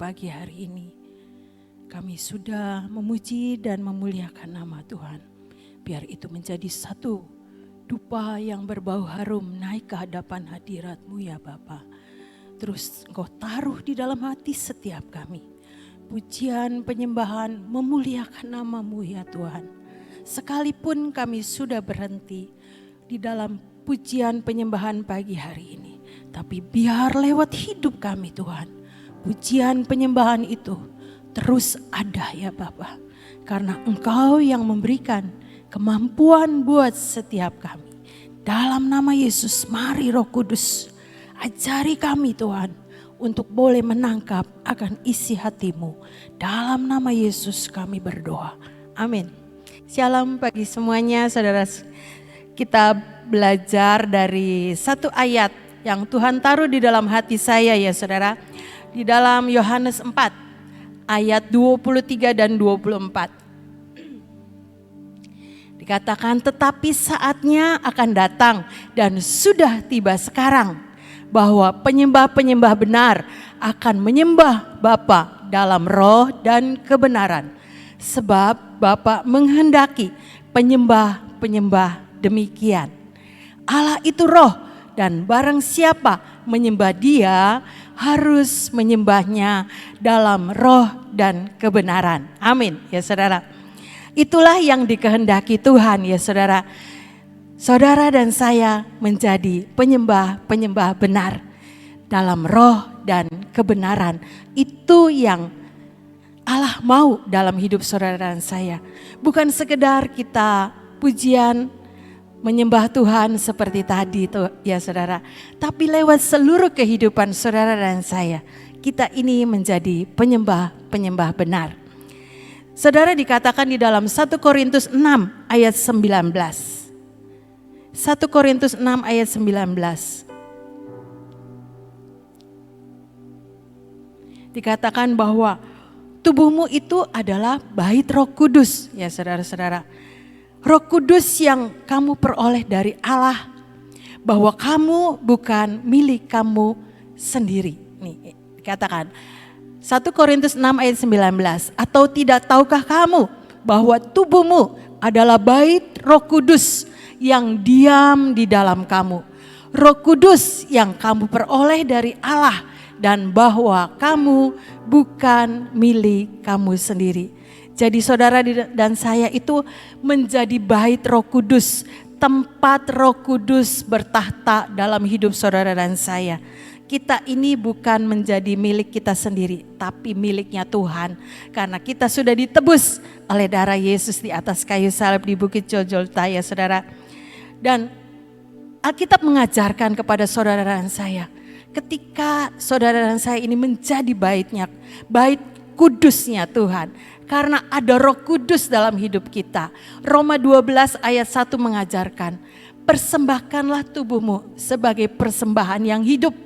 pagi hari ini. Kami sudah memuji dan memuliakan nama Tuhan. Biar itu menjadi satu dupa yang berbau harum naik ke hadapan hadirat-Mu ya Bapa. Terus Engkau taruh di dalam hati setiap kami. Pujian, penyembahan, memuliakan nama-Mu ya Tuhan. Sekalipun kami sudah berhenti di dalam pujian penyembahan pagi hari ini. Tapi biar lewat hidup kami Tuhan. Pujian penyembahan itu terus ada ya Bapa. Karena Engkau yang memberikan kemampuan buat setiap kami. Dalam nama Yesus, mari Roh Kudus ajari kami Tuhan untuk boleh menangkap akan isi hati-Mu. Dalam nama Yesus kami berdoa. Amin. Shalom bagi semuanya saudara. Kita belajar dari satu ayat yang Tuhan taruh di dalam hati saya ya saudara. Di dalam Yohanes 4 ayat 23 dan 24. Dikatakan tetapi saatnya akan datang dan sudah tiba sekarang bahwa penyembah-penyembah benar akan menyembah Bapa dalam roh dan kebenaran. Sebab Bapa menghendaki penyembah-penyembah demikian. Allah itu roh dan barang siapa menyembah Dia harus menyembahnya dalam roh dan kebenaran. Amin ya saudara. Itulah yang dikehendaki Tuhan ya saudara. Saudara dan saya menjadi penyembah-penyembah benar dalam roh dan kebenaran. Itu yang Allah mau dalam hidup saudara dan saya. Bukan sekedar kita pujian menyembah Tuhan seperti tadi tuh ya saudara. Tapi lewat seluruh kehidupan saudara dan saya. Kita ini menjadi penyembah-penyembah benar. Saudara dikatakan di dalam 1 Korintus 6 ayat 19. 1 Korintus 6 ayat 19. Dikatakan bahwa tubuhmu itu adalah bait Roh Kudus ya saudara-saudara. Roh Kudus yang kamu peroleh dari Allah, bahwa kamu bukan milik kamu sendiri. Nih dikatakan 1 Korintus 6 ayat 19. Atau tidak tahukah kamu bahwa tubuhmu adalah bait Roh Kudus yang diam di dalam kamu. Roh Kudus yang kamu peroleh dari Allah dan bahwa kamu bukan milik kamu sendiri. Jadi saudara dan saya itu menjadi bait Roh Kudus, tempat Roh Kudus bertahta dalam hidup saudara dan saya. Kita ini bukan menjadi milik kita sendiri, tapi miliknya Tuhan. Karena kita sudah ditebus oleh darah Yesus di atas kayu salib di Bukit Golgota ya saudara. Dan Alkitab mengajarkan kepada saudara dan saya, ketika saudara dan saya ini menjadi baitnya, bait kudusnya Tuhan. Karena ada Roh Kudus dalam hidup kita. Roma 12 ayat 1 mengajarkan, persembahkanlah tubuhmu sebagai persembahan yang hidup.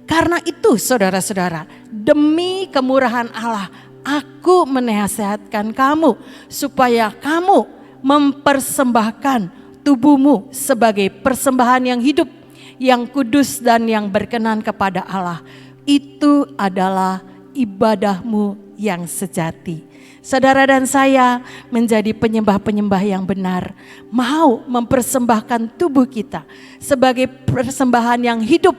Karena itu saudara-saudara, demi kemurahan Allah, aku menasihatkan kamu supaya kamu mempersembahkan tubuhmu sebagai persembahan yang hidup, yang kudus dan yang berkenan kepada Allah. Itu adalah ibadahmu yang sejati. Saudara dan saya menjadi penyembah-penyembah yang benar, mau mempersembahkan tubuh kita sebagai persembahan yang hidup,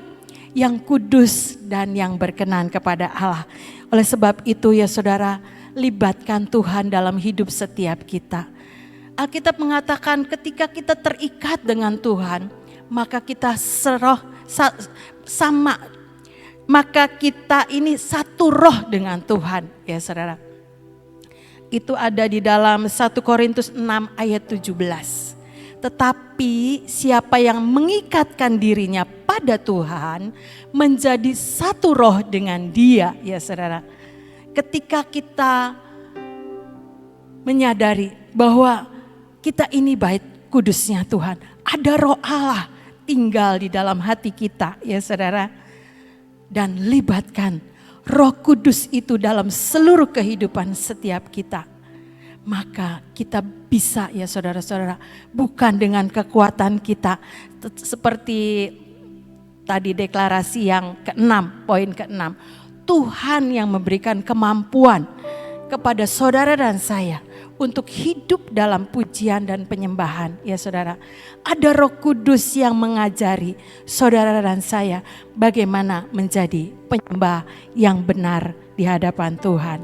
yang kudus dan yang berkenan kepada Allah. Oleh sebab itu ya saudara, libatkan Tuhan dalam hidup setiap kita. Alkitab mengatakan ketika kita terikat dengan Tuhan, maka kita maka kita ini satu roh dengan Tuhan ya saudara. Itu ada di dalam 1 Korintus 6 ayat 17. Tetapi siapa yang mengikatkan dirinya pada Tuhan menjadi satu roh dengan Dia ya saudara. Ketika kita menyadari bahwa kita ini bait kudusnya Tuhan, ada roh Allah tinggal di dalam hati kita ya saudara. Dan libatkan Roh Kudus itu dalam seluruh kehidupan setiap kita. Maka kita bisa ya saudara-saudara, bukan dengan kekuatan kita. Seperti tadi deklarasi yang ke-6, poin ke-6. Tuhan yang memberikan kemampuan kepada saudara dan saya untuk hidup dalam pujian dan penyembahan, ya saudara. Ada Roh Kudus yang mengajari saudara dan saya bagaimana menjadi penyembah yang benar di hadapan Tuhan.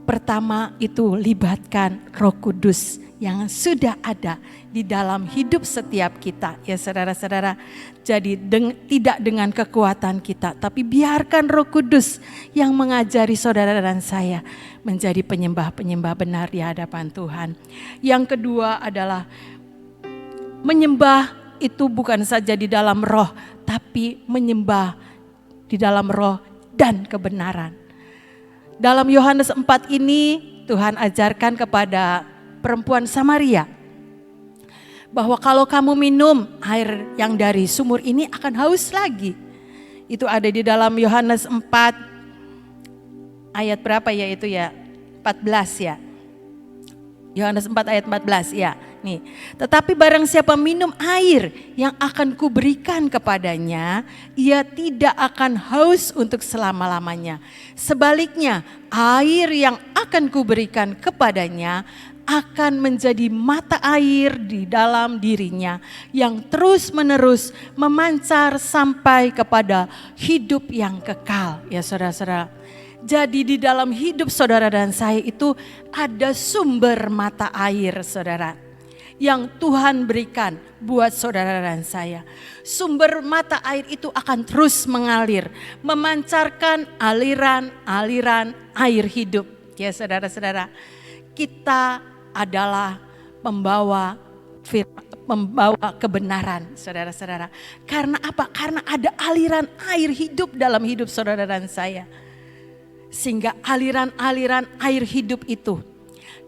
Pertama itu libatkan Roh Kudus yang sudah ada di dalam hidup setiap kita, ya saudara-saudara. Jadi tidak dengan kekuatan kita, tapi biarkan Roh Kudus yang mengajari saudara dan saya menjadi penyembah-penyembah benar di hadapan Tuhan. Yang kedua adalah menyembah itu bukan saja di dalam roh, tapi menyembah di dalam roh dan kebenaran. Dalam Yohanes 4 ini Tuhan ajarkan kepada perempuan Samaria bahwa kalau kamu minum air yang dari sumur ini akan haus lagi. Itu ada di dalam Yohanes 4 ayat berapa ya itu ya? 14 ya. Yohanes 4 ayat 14 ya. Nih, tetapi barang siapa minum air yang akan kuberikan kepadanya, ia tidak akan haus untuk selama-lamanya. Sebaliknya, air yang akan kuberikan kepadanya akan menjadi mata air di dalam dirinya yang terus-menerus memancar sampai kepada hidup yang kekal. Ya saudara-saudara. Jadi di dalam hidup saudara dan saya itu ada sumber mata air, saudara, yang Tuhan berikan buat saudara dan saya. Sumber mata air itu akan terus mengalir, memancarkan aliran-aliran air hidup. Ya saudara-saudara, kita adalah pembawa kebenaran, saudara-saudara. Karena apa? Karena ada aliran air hidup dalam hidup saudara dan saya. Sehingga aliran-aliran air hidup itu,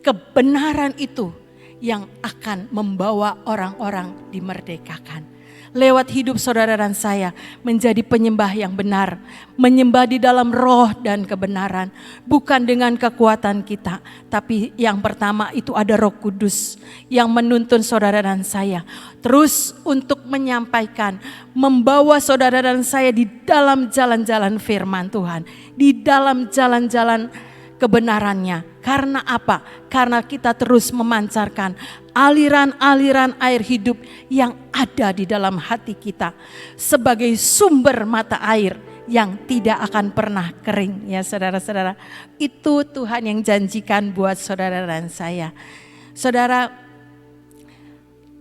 kebenaran itu yang akan membawa orang-orang dimerdekakan. Lewat hidup saudara dan saya menjadi penyembah yang benar. Menyembah di dalam roh dan kebenaran. Bukan dengan kekuatan kita. Tapi yang pertama itu ada Roh Kudus yang menuntun saudara dan saya. Terus untuk menyampaikan, membawa saudara dan saya di dalam jalan-jalan firman Tuhan. Di dalam jalan-jalan kebenarannya. Karena apa? Karena kita terus memancarkan aliran-aliran air hidup yang ada di dalam hati kita sebagai sumber mata air yang tidak akan pernah kering, ya saudara-saudara. Itu Tuhan yang janjikan buat saudara dan saya. Saudara,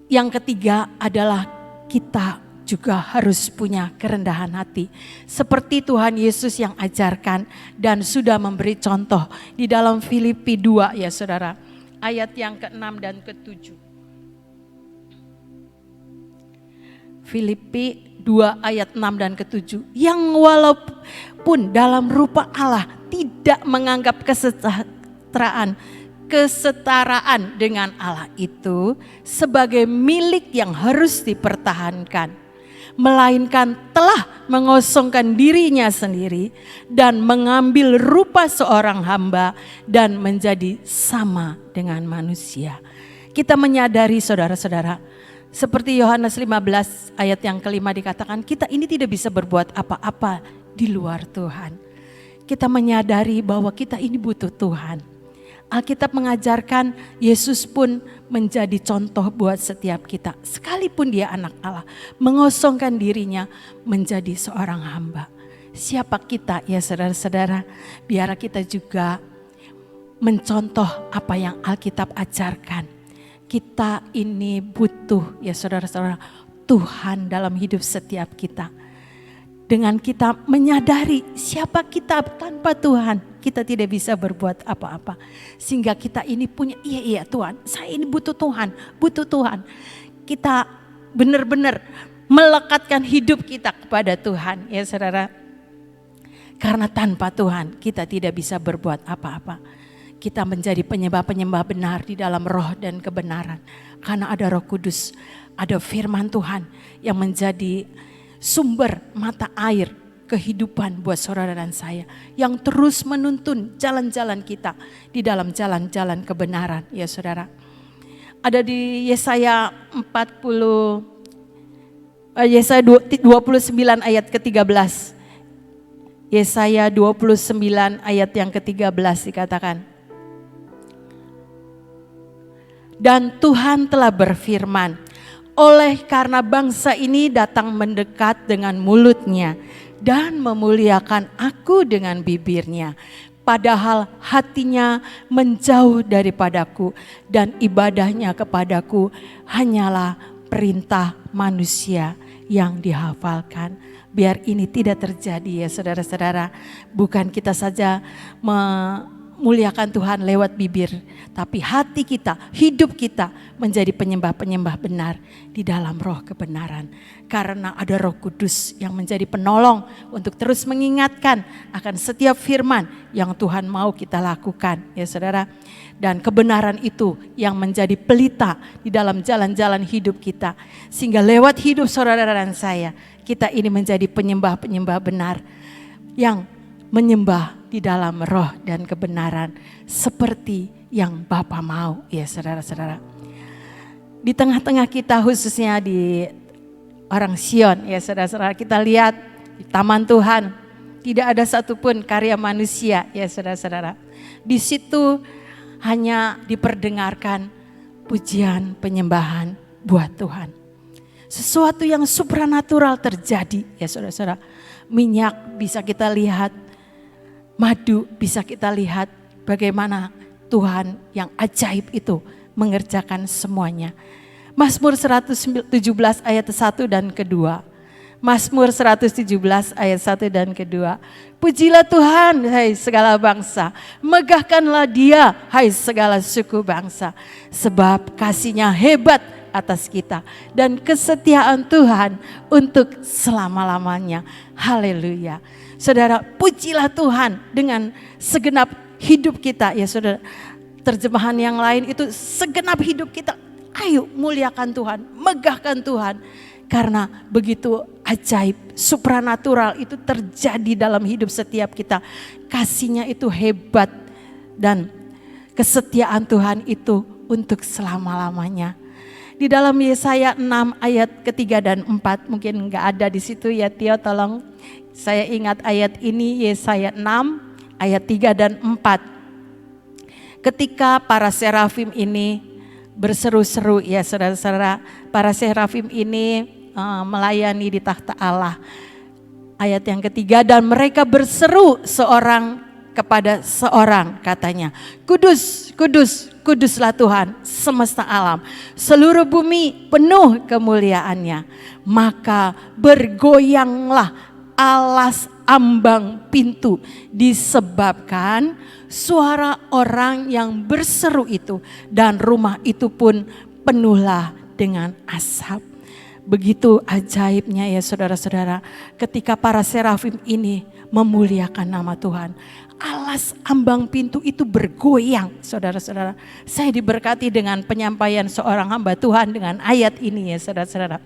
yang ketiga adalah kita juga harus punya kerendahan hati. Seperti Tuhan Yesus yang ajarkan dan sudah memberi contoh di dalam Filipi 2 ya saudara. Ayat yang ke-6 dan ke-7. Filipi 2 ayat 6 dan ke-7. Yang walaupun dalam rupa Allah tidak menganggap kesetaraan dengan Allah itu sebagai milik yang harus dipertahankan, melainkan telah mengosongkan dirinya sendiri dan mengambil rupa seorang hamba dan menjadi sama dengan manusia. Kita menyadari saudara-saudara, seperti Yohanes 15 ayat yang kelima dikatakan, kita ini tidak bisa berbuat apa-apa di luar Tuhan. Kita menyadari bahwa kita ini butuh Tuhan. Alkitab mengajarkan Yesus pun menjadi contoh buat setiap kita. Sekalipun dia anak Allah, mengosongkan dirinya menjadi seorang hamba. Siapa kita ya saudara-saudara? Biar kita juga mencontoh apa yang Alkitab ajarkan. Kita ini butuh ya saudara-saudara Tuhan dalam hidup setiap kita. Dengan kita menyadari siapa kita tanpa Tuhan, kita tidak bisa berbuat apa-apa. Sehingga kita ini punya, iya Tuhan, saya ini butuh Tuhan, butuh Tuhan. Kita benar-benar melekatkan hidup kita kepada Tuhan ya saudara. Karena tanpa Tuhan kita tidak bisa berbuat apa-apa. Kita menjadi penyembah-penyembah benar di dalam roh dan kebenaran. Karena ada Roh Kudus, ada firman Tuhan yang menjadi sumber mata air kehidupan buat saudara dan saya yang terus menuntun jalan-jalan kita di dalam jalan-jalan kebenaran ya saudara. Ada di Yesaya 29 ayat ke-13. Yesaya 29 ayat yang ke-13 dikatakan. Dan Tuhan telah berfirman, oleh karena bangsa ini datang mendekat dengan mulutnya dan memuliakan aku dengan bibirnya, padahal hatinya menjauh daripadaku dan ibadahnya kepadaku hanyalah perintah manusia yang dihafalkan. Biar ini tidak terjadi ya saudara-saudara. Bukan kita saja memuliakan Tuhan lewat bibir, tapi hati kita, hidup kita menjadi penyembah-penyembah benar di dalam roh kebenaran. Karena ada Roh Kudus yang menjadi penolong untuk terus mengingatkan akan setiap firman yang Tuhan mau kita lakukan ya saudara. Dan kebenaran itu yang menjadi pelita di dalam jalan-jalan hidup kita. Sehingga lewat hidup saudara dan saya, kita ini menjadi penyembah-penyembah benar yang menyembah di dalam roh dan kebenaran seperti yang Bapa mau ya saudara-saudara. Di tengah-tengah kita khususnya di orang Sion ya saudara-saudara, kita lihat di taman Tuhan tidak ada satupun karya manusia ya saudara-saudara. Di situ hanya diperdengarkan pujian penyembahan buat Tuhan. Sesuatu yang supranatural terjadi ya saudara-saudara. Minyak bisa kita lihat, madu bisa kita lihat bagaimana Tuhan yang ajaib itu mengerjakan semuanya. Mazmur 117 ayat 1 dan kedua. Mazmur 117 ayat 1 dan kedua. Pujilah Tuhan hai segala bangsa, megahkanlah Dia hai segala suku bangsa, sebab kasih-Nya hebat atas kita dan kesetiaan Tuhan untuk selama-lamanya. Haleluya. Saudara, pujilah Tuhan dengan segenap hidup kita ya saudara. Terjemahan yang lain itu segenap hidup kita. Ayo muliakan Tuhan, megahkan Tuhan. Karena begitu ajaib, supranatural itu terjadi dalam hidup setiap kita. Kasih-Nya itu hebat dan kesetiaan Tuhan itu untuk selama-lamanya. Di dalam Yesaya 6 ayat ketiga dan 4, mungkin enggak ada di situ ya Tio, tolong saya ingat ayat ini, Yesaya 6 ayat 3 dan 4. Ketika para serafim ini berseru-seru ya saudara-saudara, para serafim ini melayani di takhta Allah. Ayat yang ketiga, dan mereka berseru seorang kepada seorang katanya, Kudus, kudus, kuduslah Tuhan semesta alam, seluruh bumi penuh kemuliaannya. Maka bergoyanglah alas ambang pintu disebabkan suara orang yang berseru itu, dan rumah itu pun penuhlah dengan asap. Begitu ajaibnya ya saudara-saudara, ketika para serafim ini memuliakan nama Tuhan, alas ambang pintu itu bergoyang saudara-saudara. Saya diberkati dengan penyampaian seorang hamba Tuhan dengan ayat ini ya saudara-saudara.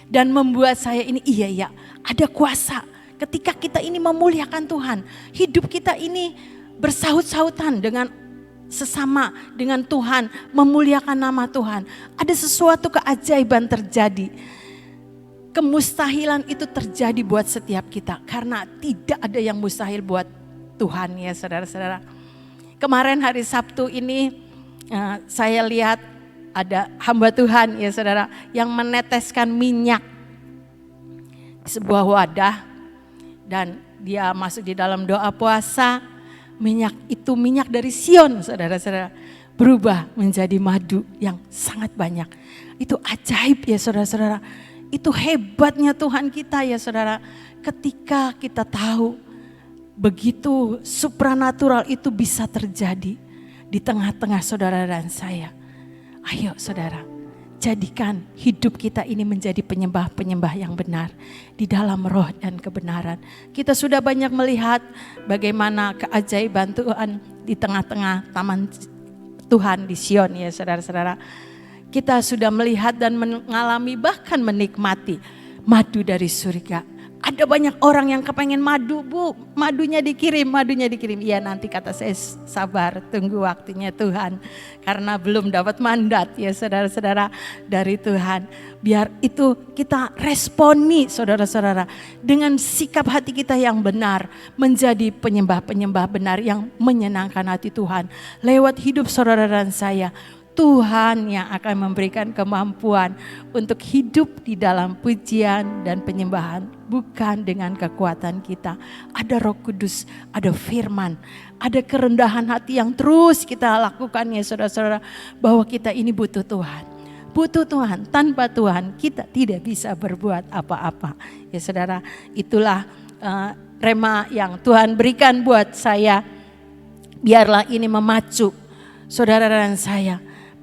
Dan membuat saya ini iya ada kuasa ketika kita ini memuliakan Tuhan. Hidup kita ini bersaut-sautan dengan sesama, dengan Tuhan, memuliakan nama Tuhan. Ada sesuatu keajaiban terjadi. Kemustahilan itu terjadi buat setiap kita karena tidak ada yang mustahil buat Tuhan ya saudara-saudara. Kemarin hari Sabtu ini saya lihat ada hamba Tuhan ya saudara yang meneteskan minyak di sebuah wadah dan dia masuk di dalam doa puasa. Minyak itu minyak dari Sion saudara-saudara, berubah menjadi madu yang sangat banyak. Itu ajaib ya saudara-saudara. Itu hebatnya Tuhan kita ya saudara. Ketika kita tahu begitu supranatural itu bisa terjadi di tengah-tengah saudara dan saya. Ayo saudara, jadikan hidup kita ini menjadi penyembah-penyembah yang benar di dalam roh dan kebenaran. Kita sudah banyak melihat bagaimana keajaiban Tuhan di tengah-tengah taman Tuhan di Sion ya saudara-saudara. Kita sudah melihat dan mengalami bahkan menikmati madu dari surga, Ada banyak orang yang kepengen madu, Bu, madunya dikirim. Iya, nanti kata saya, sabar, tunggu waktunya Tuhan. Karena belum dapat mandat ya saudara-saudara dari Tuhan. Biar itu kita responi saudara-saudara dengan sikap hati kita yang benar. Menjadi penyembah-penyembah benar yang menyenangkan hati Tuhan. Lewat hidup saudara dan saya, Tuhan yang akan memberikan kemampuan untuk hidup di dalam pujian dan penyembahan, bukan dengan kekuatan kita. Ada Roh Kudus, ada firman, ada kerendahan hati yang terus kita lakukan ya saudara-saudara, bahwa kita ini butuh Tuhan. Butuh Tuhan, tanpa Tuhan kita tidak bisa berbuat apa-apa. Ya saudara, itulah rema yang Tuhan berikan buat saya. Biarlah ini memacu saudara dan saya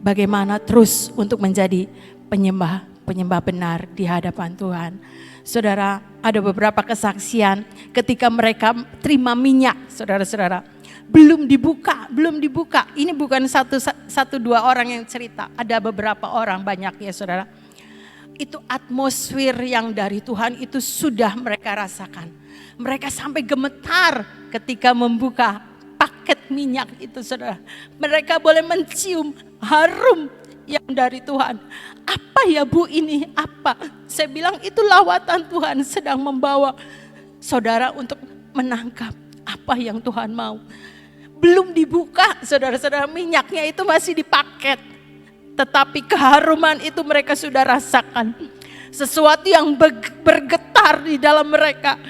bagaimana terus untuk menjadi penyembah benar di hadapan Tuhan. Saudara, ada beberapa kesaksian ketika mereka terima minyak, saudara-saudara. Belum dibuka. Ini bukan satu dua orang yang cerita, ada beberapa orang, banyak ya saudara. Itu atmosfer yang dari Tuhan itu sudah mereka rasakan. Mereka sampai gemetar ketika membuka paket minyak itu saudara. Mereka boleh mencium harum yang dari Tuhan. Apa ya Bu ini? Apa? Saya bilang itu lawatan Tuhan sedang membawa saudara untuk menangkap apa yang Tuhan mau. Belum dibuka saudara-saudara, minyaknya itu masih di paket. Tetapi keharuman itu mereka sudah rasakan. Sesuatu yang bergetar di dalam mereka.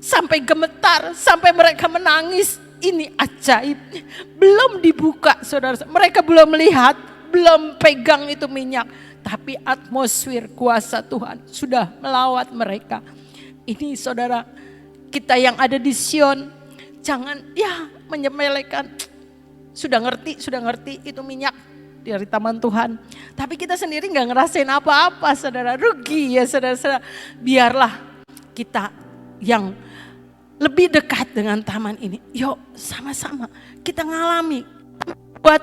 Sampai gemetar, sampai mereka menangis. Ini ajaib, belum dibuka saudara, mereka belum melihat, belum pegang itu minyak. Tapi atmosfer kuasa Tuhan sudah melawat mereka. Ini saudara, kita yang ada di Sion, jangan ya menyepelekan. Sudah ngerti itu minyak dari taman Tuhan. Tapi kita sendiri gak ngerasain apa-apa saudara, rugi ya saudara-saudara. Biarlah kita yang lebih dekat dengan taman ini. Yuk sama-sama kita ngalami. Buat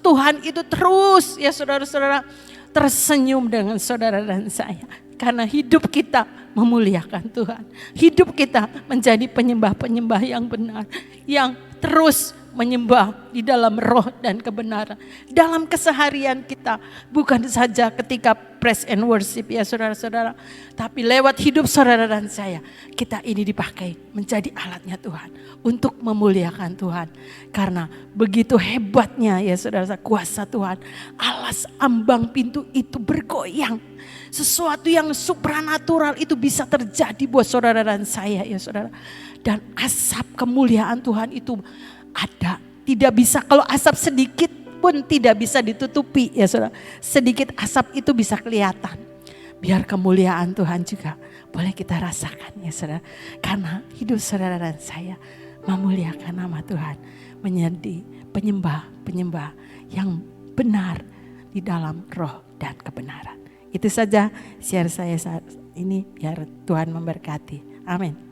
Tuhan itu terus ya saudara-saudara tersenyum dengan saudara dan saya. Karena hidup kita memuliakan Tuhan. Hidup kita menjadi penyembah-penyembah yang benar. Yang terus menyembah di dalam roh dan kebenaran. Dalam keseharian kita, bukan saja ketika praise and worship ya saudara-saudara. Tapi lewat hidup saudara dan saya, kita ini dipakai menjadi alatnya Tuhan. Untuk memuliakan Tuhan. Karena begitu hebatnya ya saudara-saudara, kuasa Tuhan. Alas ambang pintu itu bergoyang. Sesuatu yang supranatural itu bisa terjadi buat saudara dan saya ya saudara. Dan asap kemuliaan Tuhan itu ada, tidak bisa, kalau asap sedikit pun tidak bisa ditutupi ya saudara. Sedikit asap itu bisa kelihatan. Biar kemuliaan Tuhan juga boleh kita rasakan ya saudara. Karena hidup saudara dan saya memuliakan nama Tuhan. Menjadi penyembah-penyembah yang benar di dalam roh dan kebenaran. Itu saja share saya saat ini, biar Tuhan memberkati. Amin.